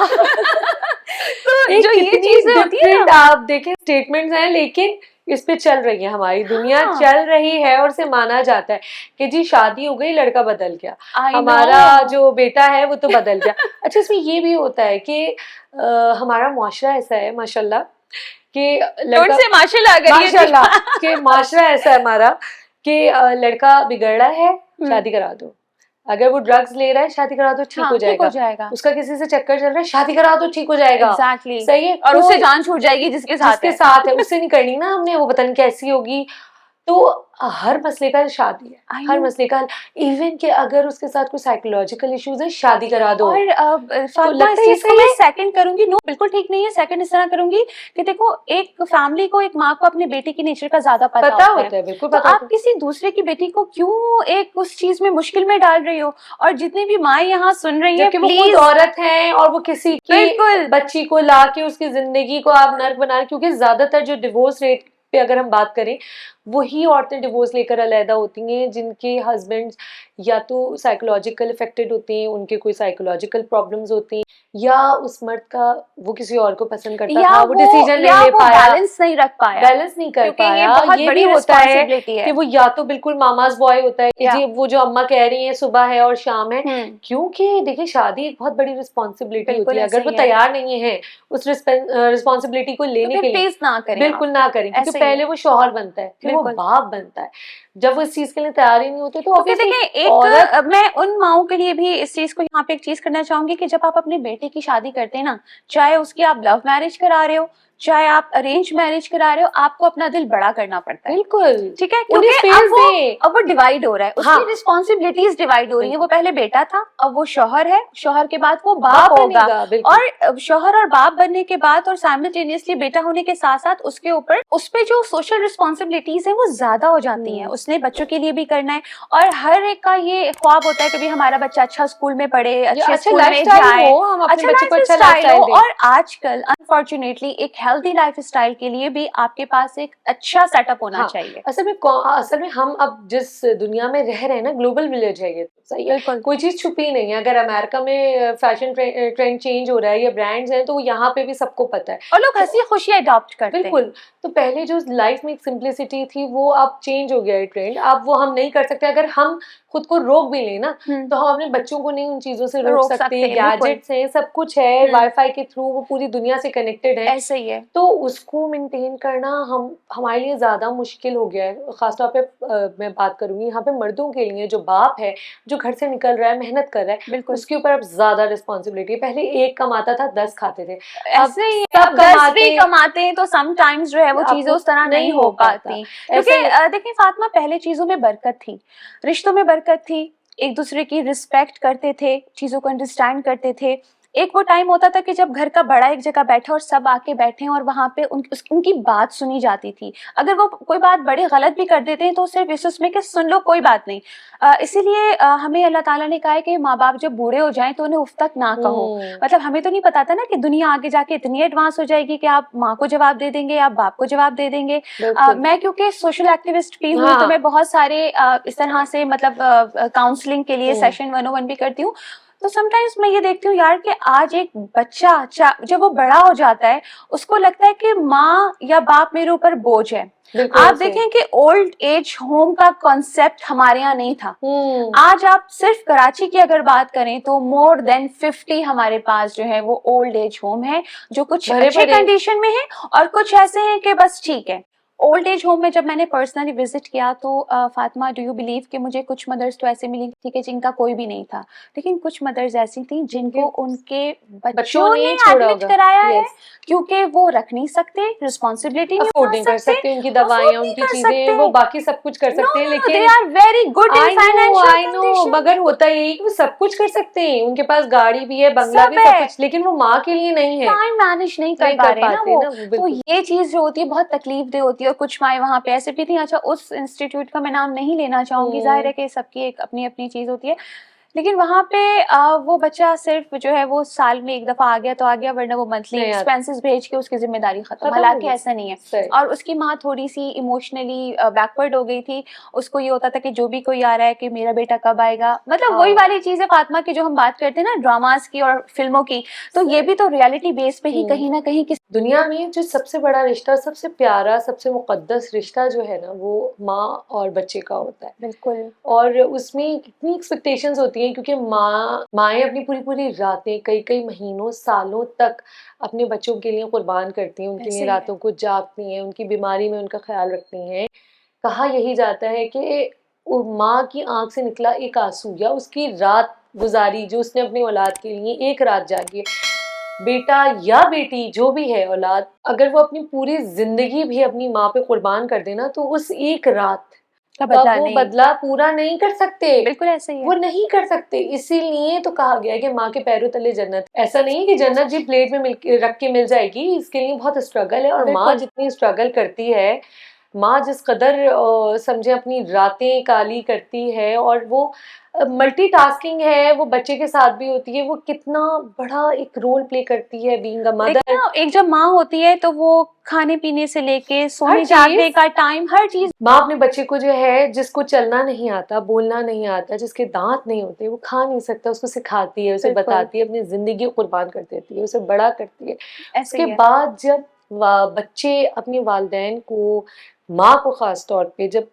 तो जो ये चीजें होती है डिफरेंट ना, आप देखें स्टेटमेंट्स हैं, लेकिन इस पे चल रही है, हमारी दुनिया हाँ। चल रही है, और उसे माना जाता है कि जी शादी हो गई, लड़का बदल गया, I हमारा know. जो बेटा है वो तो बदल गया। अच्छा, इसमें ये भी होता है कि हमारा मुआशरा ऐसा है माशाल्लाह कि लड़का से माशाल्लाह अगर ये माशाल्लाह कि माशरा ऐसा है हमारा कि लड़का बिगड़ रहा है, शादी करा दो, अगर वो ड्रग्स ले रहा है शादी करा दो, ठीक हाँ, हो ठीक हो जाएगा, जाएगा। उसका किसी से चक्कर चल रहा है, शादी करा दो, ठीक हो जाएगा। एग्जैक्टली, सही है, और उससे कोई- जान छूट जाएगी जिसके साथ जिसके है। साथ है उससे नहीं करनी ना हमने, वो पता नहीं कैसी होगी। तो हर मसले का शादी है, I हर know. मसले का इवन कि अगर उसके साथ कोई साइकोलॉजिकल इश्यूज है, शादी करा दो। और फातिमा, लगता इस है चीज को सही मैं है? सेकंड करूंगी। नो, बिल्कुल ठीक नहीं है। सेकंड इस तरह करूंगी कि देखो, एक फैमिली को, एक माँ को अपने बेटे की नेचर का ज्यादा पता होता है। बिल्कुल तो पता आप होता है। किसी दूसरे की बेटी को क्यों एक उस चीज में मुश्किल में डाल रही हो? और जितनी भी माएँ यहाँ सुन रही है, जबकि वो खुद प्लीज, औरत है और वो किसी की बिल्कुल। बच्ची को ला के उसकी जिंदगी को आप नर्क बना रहे, क्योंकि ज्यादातर जो डिवोर्स रेट पे अगर हम बात करें, वही औरतें डिवोर्स लेकर अलहदा होती हैं जिनके हस्बैंड या तो साइकोलॉजिकल अफेक्टेड होते हैं, उनके कोई साइकोलॉजिकल प्रॉब्लम्स होती हैं, या उस मर्द का वो किसी और को पसंद करता था, वो डिसीजन नहीं ले पाया, बैलेंस नहीं रख पाया, बैलेंस नहीं कर क्योंकि ये पाया। बहुत ये बड़ी भी होता है रिस्पॉन्सिबिलिटी है कि वो या तो बिल्कुल मामाज बॉय होता है कि या- जी वो जो अम्मा कह रही है सुबह है और शाम है, हम्म, क्योंकि देखिए शादी एक बहुत बड़ी रिस्पॉन्सिबिलिटी बिल्कुल होती है, ऐसा अगर वो ही है। तैयार नहीं है उस रिस्पॉन्सिबिलिटी को तो लेने फिर के लिए, प्लीज ना करें, बिल्कुल ना करें, क्योंकि ऐसे ही है। पहले वो शौहर बनता है, फिर वो बिल्कुल। बाप बनता है। जब वो इस चीज के लिए तैयार ही नहीं होते तो क्योंकि obviously देखिए, एक औरत मैं उन माओं के लिए भी इस चीज को यहाँ पे एक चीज करना चाहूंगी कि जब आप अपने बेटे की शादी करते हैं ना, चाहे उसकी आप लव मैरिज करा रहे हो, चाहे आप अरेंज मैरिज करा रहे हो, आपको अपना दिल बड़ा करना पड़ता है। बिल्कुल, ठीक है, उन्हें क्योंकि स्पेस अब वो डिवाइड हो रहा है, उसकी हाँ। रिस्पॉन्सिबिलिटीज डिवाइड हो रही है। वो पहले बेटा था, अब वो शौहर है, शौहर के बाद वो बाप बाप होगा, बनेगा, बिल्कुल। और शौहर और बाप बनने के बाद और साइमल्टेनियसली बेटा होने के साथ साथ उसके ऊपर उस पे जो सोशल रिस्पॉन्सिबिलिटीज है वो ज्यादा हो जाती हैं। उसने बच्चों के लिए भी करना है, और हर एक का ये ख्वाब होता है कभी हमारा बच्चा अच्छा स्कूल में पढ़े, अच्छे अच्छा स्कूल में लाइफस्टाइल जाए, हो, हम अपने अच्छा बच्चे को अच्छा लाइफस्टाइल हो। लाइफस्टाइल दें। और आजकल अनफॉर्चुनेटली एक हेल्दी लाइफस्टाइल के लिए भी आपके पास एक अच्छा सेटअप होना हाँ, चाहिए। असल में हम अब जिस दुनिया में रह रहे हैं ना, ग्लोबल विलेज है ये, सही है, बिल्कुल, कोई चीज छुपी नहीं है। अगर अमेरिका में फैशन ट्रेंड चेंज हो रहा है या ब्रांड्स हैं, तो वो यहाँ पे भी सबको पता है, और लोग हंसी खुशी अडॉप्ट करते हैं। बिल्कुल। तो पहले जो लाइफ में एक सिंप्लिसिटी थी वो अब चेंज हो गया है ट्रेंड, अब वो हम नहीं कर सकते। अगर हम खुद को रोक भी लें ना, तो हम अपने बच्चों को नहीं उन चीजों से रोक सकते। गैजेट्स हैं, सब कुछ है, वाईफाई के थ्रू वो पूरी दुनिया से कनेक्टेड है, ऐसे ही है। तो उसको मेंटेन करना हमारे लिए ज्यादा मुश्किल हो गया है। खासतौर पे मैं बात करूंगी यहाँ पे मर्दों के लिए, जो बाप है जो घर से निकल रहा है, मेहनत कर रहा है, बिल्कुल, उसके ऊपर अब ज्यादा रिस्पॉन्सिबिलिटी है। पहले एक कमाता था, 10 खाते थे, ऐसे ही सब 10 भी कमाते हैं तो समटाइम्स जो है वो चीजें उस तरह नहीं हो पाती। क्योंकि देखिए फातिमा, पहले चीजों में बरकत थी, रिश्तों में बरकत थी, एक दूसरे की रिस्पेक्ट करते थे, चीजों को अंडरस्टैंड करते थे, एक वो टाइम होता था कि जब घर का बड़ा एक जगह बैठा और सब आके बैठे और वहां पे उनकी बात सुनी जाती थी। अगर वो कोई बात बड़ी गलत भी कर देते हैं तो सिर्फ इस उसमें कि सुन लो, कोई बात नहीं। इसीलिए हमें अल्लाह ताला ने कहा है कि माँ बाप जब बूढ़े हो जाएं तो उन्हें उफ तक ना कहो। मतलब हमें तो नहीं पता था ना कि दुनिया आगे जाके इतनी एडवांस हो जाएगी कि आप माँ को जवाब दे देंगे, आप बाप को जवाब दे देंगे। मैं क्योंकि सोशल एक्टिविस्ट भी हूँ, तो मैं बहुत सारे इस तरह से मतलब काउंसलिंग के लिए सेशन 101 भी करती हूँ। तो समटाइम्स मैं ये देखती हूँ यार कि आज एक बच्चा जब वो बड़ा हो जाता है उसको लगता है कि माँ या बाप मेरे ऊपर बोझ है। आप देखें कि ओल्ड एज होम का कॉन्सेप्ट हमारे यहाँ नहीं था। आज आप सिर्फ कराची की अगर बात करें तो मोर देन 50 हमारे पास जो है वो ओल्ड एज होम है, जो कुछ अच्छे कंडीशन में है और कुछ ऐसे हैं कि बस ठीक है। ओल्ड एज होम में जब मैंने पर्सनली विजिट किया तो फातिमा, डू यू बिलीव कि मुझे कुछ मदर्स तो ऐसे मिली थी कि जिनका कोई भी नहीं था, लेकिन कुछ मदर्स ऐसी थी जिनको उनके बच्चों ने एडमिट कराया है क्योंकि वो रख नहीं सकते, रिस्पॉन्सिबिलिटी अफोर्ड नहीं कर सकते, उनकी दवाइयाँ, उनकी चीजें, वो बाकी सब कुछ कर सकते हैं, लेकिन they are very good in financial condition. मगर होता यही कि वो सब कुछ कर सकते हैं, उनके पास गाड़ी भी है, बंगला भी, सब कुछ, लेकिन वो माँ के लिए नहीं है, टाइम मैनेज नहीं कर पा रहे ना वो। तो ये चीज जो होती है बहुत तकलीफ दे होती है। और कुछ माएँ वहां पे ऐसे भी थी, अच्छा उस इंस्टीट्यूट का मैं नाम नहीं लेना चाहूंगी, जाहिर है कि सबकी एक अपनी अपनी चीज होती है, लेकिन वहां पे वो बच्चा सिर्फ जो है वो साल में एक दफा आ गया तो आ गया, वरना वो मंथली एक्सपेंसेस भेज के उसकी जिम्मेदारी खत्म। हालांकि ऐसा नहीं है। और उसकी माँ थोड़ी सी इमोशनली बैकवर्ड हो गई थी। उसको ये होता था कि जो भी कोई आ रहा है कि मेरा बेटा कब आएगा, मतलब वही वाली चीज है फातिमा की जो हम बात करते हैं ना ड्रामास की और फिल्मों की, तो ये भी तो रियलिटी बेस पे ही कहीं ना कहीं दुनिया में जो सबसे बड़ा रिश्ता, सबसे प्यारा, सबसे मुकद्दस रिश्ता जो है ना, वो माँ और बच्चे का होता है। बिल्कुल। और उसमें कितनी एक्सपेक्टेशंस होती हैं, क्योंकि माएँ अपनी पूरी पूरी रातें, कई कई महीनों सालों तक अपने बच्चों के लिए कुर्बान करती हैं, उनके लिए रातों को जागती हैं, उनकी बीमारी में उनका ख्याल रखती हैं। कहा यही जाता है कि माँ की आंख से निकला एक आंसू या उसकी रात गुजारी जो उसने अपनी औलाद के लिए एक रात जागी, बेटा या बेटी जो भी है औलाद, अगर वो अपनी पूरी जिंदगी भी अपनी माँ पे कुर्बान कर देना तो उस एक रात का वो बदला पूरा नहीं कर सकते। बिल्कुल ऐसे ही है। वो नहीं कर सकते। इसीलिए तो कहा गया है कि माँ के पैरों तले जन्नत। ऐसा नहीं है कि जन्नत जी प्लेट में रख के मिल जाएगी, इसके लिए बहुत स्ट्रगल है। और माँ जितनी स्ट्रगल करती है, माँ जिस कदर समझे अपनी रातें काली करती है, और वो मल्टीटास्किंग है, वो बच्चे के साथ भी होती है, वो कितना बड़ा एक रोल प्ले करती है बीइंग अ मदर। एक जब माँ होती है तो वो खाने पीने से लेके सोने जागने का टाइम, हर चीज। माँ अपने बच्चे को जो है, जिसको चलना नहीं आता, बोलना नहीं आता, जिसके दांत नहीं होते, वो खा नहीं सकता, उसको सिखाती है, उसे बताती है, अपनी जिंदगी को कुर्बान कर देती है, उसे बड़ा करती है। उसके बाद जब बच्चे अपने वालिदैन को, माँ को खास तौर पे जब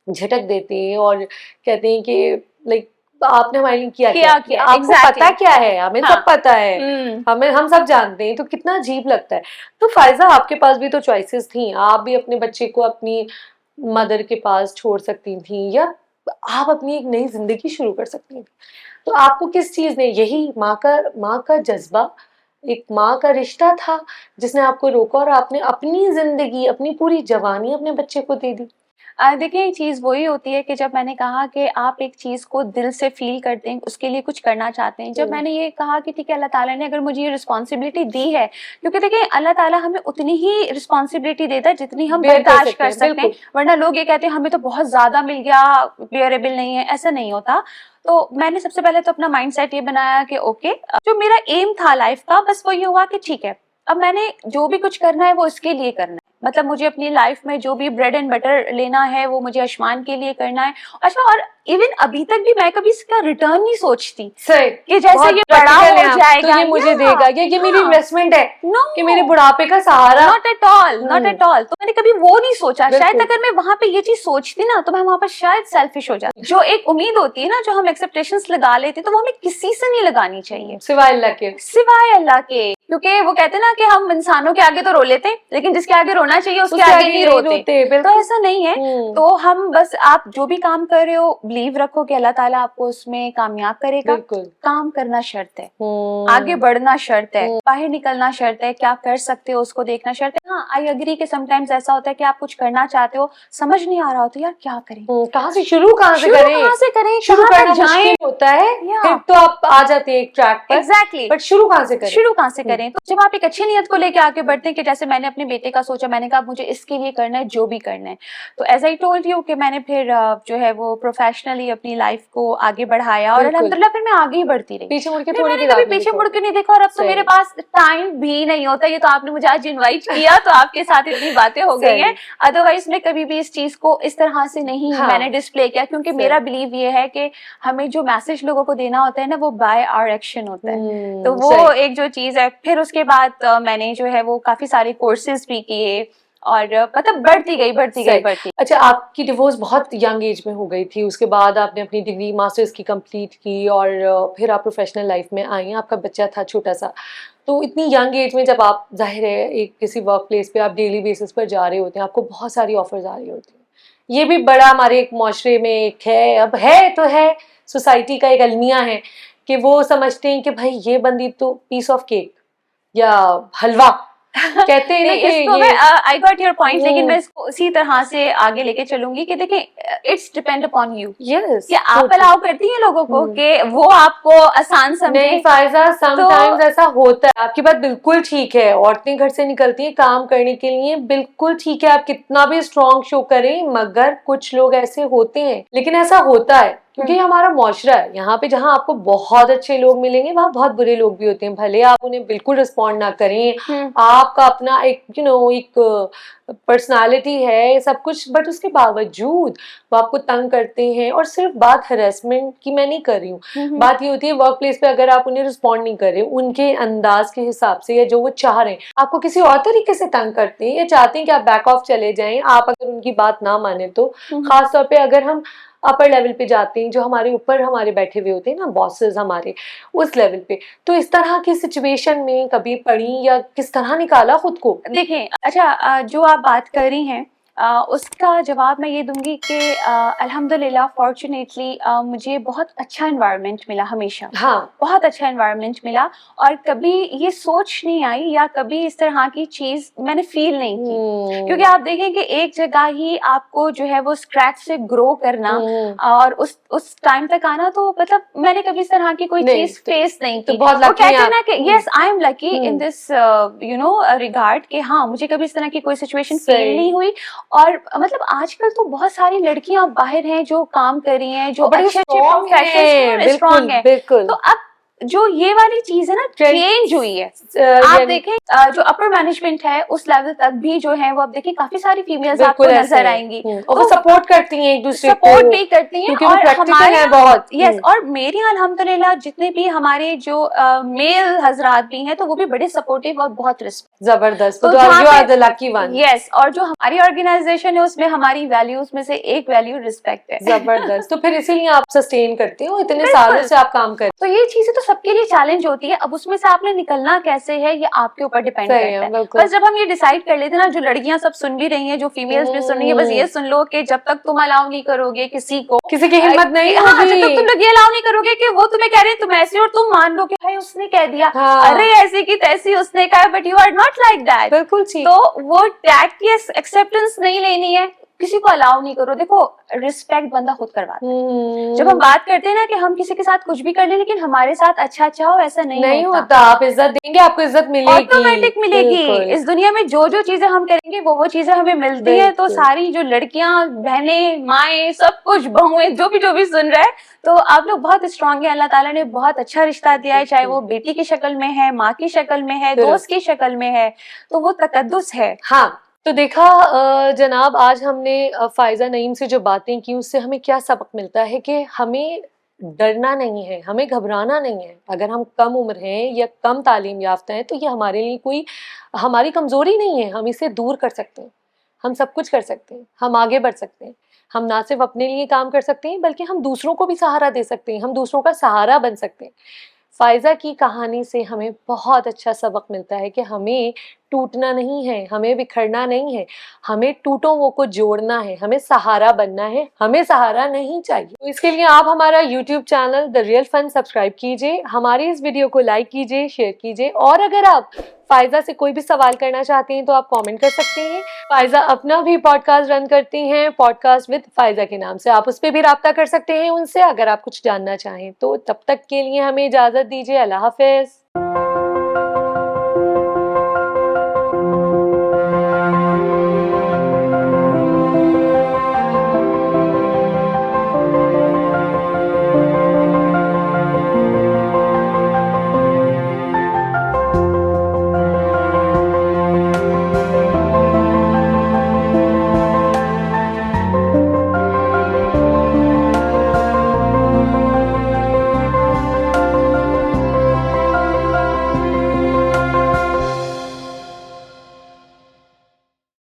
झटक देते हैं और कहते हैं कि लाइक आपने हमारे लिए किया आपको पता क्या है, हमें सब पता है, हम सब जानते हैं, तो कितना अजीब लगता है। तो फायजा, आपके पास भी तो चॉइसेस थी, आप भी अपने बच्चे को अपनी मदर के पास छोड़ सकती थी, या आप अपनी एक नई जिंदगी शुरू कर सकती थी। तो आपको किस चीज ने, यही माँ का जज्बा, एक माँ का रिश्ता था जिसने आपको रोका और आपने अपनी जिंदगी, अपनी पूरी जवानी अपने बच्चे को दे दी। देखिए, ये चीज़ वही होती है कि जब मैंने कहा कि आप एक चीज़ को दिल से फील करते हैं, उसके लिए कुछ करना चाहते हैं। जब मैंने ये कहा कि ठीक है, अल्लाह ताला ने अगर मुझे ये रिस्पॉन्सिबिलिटी दी है, क्योंकि देखिए अल्लाह ताला हमें उतनी ही रिस्पॉन्सिबिलिटी देता है जितनी हम बर्दाश्त कर सकते हैं। वरना लोग ये कहते हैं हमें तो बहुत ज़्यादा मिल गया, बेयरेबल नहीं है, ऐसा नहीं होता। तो मैंने सबसे पहले तो अपना माइंड सेट ये बनाया कि ओके, जो मेरा एम था लाइफ का, बस वो ये हुआ कि ठीक है, अब मैंने जो भी कुछ करना है वो इसके लिए करना है। मतलब मुझे अपनी लाइफ में जो भी ब्रेड एंड बटर लेना है वो मुझे आसमान के लिए करना है। अच्छा, और इवन अभी तक भी मैं कभी इसका रिटर्न नहीं सोचती कि जैसे ये बड़ा हो जाएगा तो ये मुझे देगा, ये मेरी इन्वेस्टमेंट है, कि मेरे बुढ़ापे का सहारा। Not at all, not at all. तो मैंने कभी वो नहीं सोचा। शायद अगर मैं वहां पे ये चीज सोचती ना तो मैं वहां पर शायद सेल्फिश हो जाती। जो एक उम्मीद होती है ना, जो हम एक्सपेक्टेशंस लगा लेते, तो वो हमें किसी से नहीं लगानी चाहिए सिवाय अल्लाह के। क्योंकि वो कहते हैं ना कि हम इंसानों के आगे तो रो लेते हैं, लेकिन जिसके आगे रोना रोना चाहिए उसके आगे नहीं रोते, तो ऐसा नहीं है। तो हम बस, आप जो भी काम कर रहे हो बिलीव रखो कि अल्लाह ताला आपको उसमें कामयाब करेगा। काम करना शर्त है, आगे बढ़ना शर्त है, बाहर निकलना शर्त है, क्या कर सकते हो उसको देखना शर्त है। हाँ, आई एग्री कि समटाइम्स ऐसा होता है कि आप कुछ करना चाहते हो, समझ नहीं आ रहा होता यार क्या करें, कहाँ से शुरू करें, शुरू करना मुश्किल होता है, फिर तो आप आ जाते हैं एक ट्रैक पर। एग्जैक्टली, बट शुरू कहाँ से करें? तो जब आप एक अच्छी नियत को लेके आगे बढ़ते हैं कि जैसे मैंने अपने बेटे का सोचा, मैंने कहा मुझे इसके लिए करना है जो भी करना है, तो एज आई टोल्ड यू कि मैंने फिर जो है वो प्रोफेशनली अपनी लाइफ को आगे बढ़ाया और अल्हम्दुलिल्लाह फिर मैं आगे ही बढ़ती रही, पीछे मुड़ के कभी पीछे मुड़ के नहीं देखा। और अब तो मेरे पास टाइम भी नहीं होता, ये तो आपने मुझे आज इनवाइट किया तो आपके साथ इतनी बातें हो गई हैं, अदरवाइज मैं कभी भी इस चीज को इस तरह से नहीं मैंने डिस्प्ले किया, क्योंकि मेरा बिलीव ये है कि हमें जो मैसेज लोगों को देना होता है ना, वो बाय आवर एक्शन होता है। तो वो एक जो चीज है, फिर उसके बाद मैंने जो है वो काफी सारे कोर्सेज भी किए और मतलब बढ़ती गई। अच्छा, आपकी डिवोर्स बहुत यंग एज में हो गई थी, उसके बाद आपने अपनी डिग्री मास्टर्स की कंप्लीट की और फिर आप प्रोफेशनल लाइफ में आई। आपका बच्चा था छोटा सा, तो इतनी यंग एज में जब आप, जाहिर है एक किसी वर्क प्लेस पे आप डेली बेसिस पर जा रहे होते हैं, आपको बहुत सारी ऑफर्स आ रही होती हैं। ये भी बड़ा हमारे एक माशरे में एक है, अब है तो है, सोसाइटी का एक अलमिया है कि वो समझते हैं कि भाई ये बंदी तो पीस ऑफ केक या हलवा कहते हैं ना कि इसको मैं आई गॉट योर पॉइंट, लेकिन मैं इसको उसी तरह से आगे लेके चलूंगी कि देखिए it's depend upon you. Yes, कि आप अलाउ करती हैं लोगों को कि वो आपको आसान समझे? नहीं फायजा, समटाइम्स ऐसा होता है। आपकी बात बिल्कुल ठीक है, औरतें घर से निकलती हैं काम करने के लिए, बिल्कुल ठीक है, आप कितना भी स्ट्रॉन्ग शो करें, मगर कुछ लोग ऐसे होते हैं। लेकिन ऐसा होता है क्योंकि हमारा मुआशरा है यहाँ पे, जहाँ आपको बहुत अच्छे लोग मिलेंगे वहाँ बहुत बुरे लोग भी होते हैं। भले आप उन्हें बिल्कुल रिस्पॉन्ड ना करें, आपका अपना एक एक पर्सनालिटी है सब कुछ, बट उसके बावजूद वो आपको तंग करते हैं। और सिर्फ बात हरेसमेंट की मैं नहीं कर रही हूँ, बात ये होती है वर्क प्लेस पे अगर आप उन्हें रिस्पॉन्ड नहीं कर रहे उनके अंदाज के हिसाब से या जो वो चाह रहे हैं, आपको किसी और तरीके से तंग करते हैं या चाहते हैं कि आप बैक ऑफ चले जाएं, आप अगर उनकी बात ना माने तो। खासतौर पे अगर हम अपर लेवल पे जाते हैं, जो हमारे ऊपर हमारे बैठे हुए होते हैं ना, बॉसेस हमारे, उस लेवल पे, तो इस तरह की सिचुएशन में कभी पड़ी या किस तरह निकाला खुद को? देखिए, अच्छा जो आप बात कर रही हैं उसका जवाब मैं ये दूंगी कि अल्हम्दुलिल्लाह फॉर्चुनेटली मुझे बहुत अच्छा एनवायरनमेंट मिला हमेशा। बहुत अच्छा एनवायरनमेंट मिला और कभी ये सोच नहीं आई या कभी इस तरह की चीज मैंने फील नहीं की, क्योंकि आप देखें कि एक जगह ही आपको जो है वो स्क्रैच से ग्रो करना और उस टाइम तक आना, तो मतलब मैंने कभी इस तरह की कोई चीज फेस नहीं की। बहुत लकी हैं ना कि yes I am lucky in this regard कि हाँ, मुझे कभी इस तरह की कोई सिचुएशन फील नहीं हुई। और मतलब आजकल तो बहुत सारी लड़कियां बाहर हैं जो काम कर रही हैं, जो अच्छे प्रोफेशनल स्ट्रॉन्ग है। तो अब जो ये वाली चीज है ना, चेंज हुई है। आप देखें जो अपर मैनेजमेंट है उस लेवल तक भी जो है वो, अब देखिए काफी सारी फीमेल्स आपको नजर आएंगी और वो सपोर्ट करती हैं एक दूसरे को, सपोर्ट भी करती हैं और हमारे बहुत यस। और मेरी अल्हम्दुलिल्लाह जितने भी हमारे जो मेल हजरात भी हैं तो वो भी बड़े सपोर्टिव और बहुत रिस्पेक्ट, जबरदस्त। यस। और जो हमारी ऑर्गेनाइजेशन है उसमें हमारी वैल्यूज में से एक वैल्यू रिस्पेक्ट है। जबरदस्त। तो फिर इसीलिए आप सस्टेन करते हो, इतने सालों से आप काम करते हो। तो ये चीजें तो सबके लिए चैलेंज होती है। अब उसमें से आपने निकलना कैसे है ये आपके ऊपर डिपेंड करता है। बस जब हम ये डिसाइड कर लेते हैं ना, जो लड़कियां सब सुन भी रही हैं, जो फीमेल्स भी सुन रही है, बस ये सुन लो कि जब तक तुम अलाउ नहीं करोगे किसी को, किसी की हिम्मत नहीं होगी, जब तक तुम लोग ये अलाउ नहीं करोगे कि वो तुम्हें कह रहे हैं तुम ऐसे, और तुम मान लो कि भाई उसने कह दिया, अरे ऐसी की तैसी उसने कहा, but you are not like that. बिल्कुल। तो वो टैक्ट या एक्सेप्टेंस नहीं लेनी है, किसी को अलाउ नहीं करो। देखो रिस्पेक्ट बंदा खुद करवाता है। जब हम बात करते हैं ना कि हम किसी के साथ कुछ भी कर लें लेकिन हमारे साथ अच्छा हो, ऐसा नहीं होता। आप इज्जत देंगे आपको इज्जत मिलेगी, ऑटोमेटिक मिलेगी। इस दुनिया में जो चीजें हम करेंगे वो चीजें हमें मिलती है। तो सारी जो लड़कियां, बहनें, माएँ, सब कुछ, बहुएं, जो भी सुन रहे हैं, तो आप लोग बहुत स्ट्रांग है। अल्लाह ताला ने बहुत अच्छा रिश्ता दिया है, चाहे वो बेटी की शक्ल में है, माँ की शक्ल में है, दोस्त की शक्ल में है, तो वो तकद्दुस है। तो देखा जनाब, आज हमने फायजा नईम से जो बातें की उससे हमें क्या सबक मिलता है कि हमें डरना नहीं है, हमें घबराना नहीं है। अगर हम कम उम्र हैं या कम तालीम याफ्ता हैं तो ये हमारे लिए कोई हमारी कमजोरी नहीं है, हम इसे दूर कर सकते हैं, हम सब कुछ कर सकते हैं, हम आगे बढ़ सकते हैं। हम ना सिर्फ अपने लिए काम कर सकते हैं बल्कि हम दूसरों को भी सहारा दे सकते हैं, हम दूसरों का सहारा बन सकते हैं। फायजा की कहानी से हमें बहुत अच्छा सबक मिलता है कि हमें टूटना नहीं है, हमें बिखरना नहीं है, हमें टूटों को जोड़ना है, हमें सहारा बनना है, हमें सहारा नहीं चाहिए। तो इसके लिए आप हमारा YouTube channel the real fun subscribe कीजिए, हमारी इस वीडियो को लाइक कीजिए, शेयर कीजिए, और अगर आप फायजा से कोई भी सवाल करना चाहती हैं तो आप कमेंट कर सकती हैं। फायजा अपना भी पॉडकास्ट रन करती हैं, पॉडकास्ट विद फायजा के नाम से, आप उस पर भी राब्ता कर सकते हैं उनसे अगर आप कुछ जानना चाहें। तो तब तक के लिए हमें इजाजत दीजिए। अल्लाह हाफिज।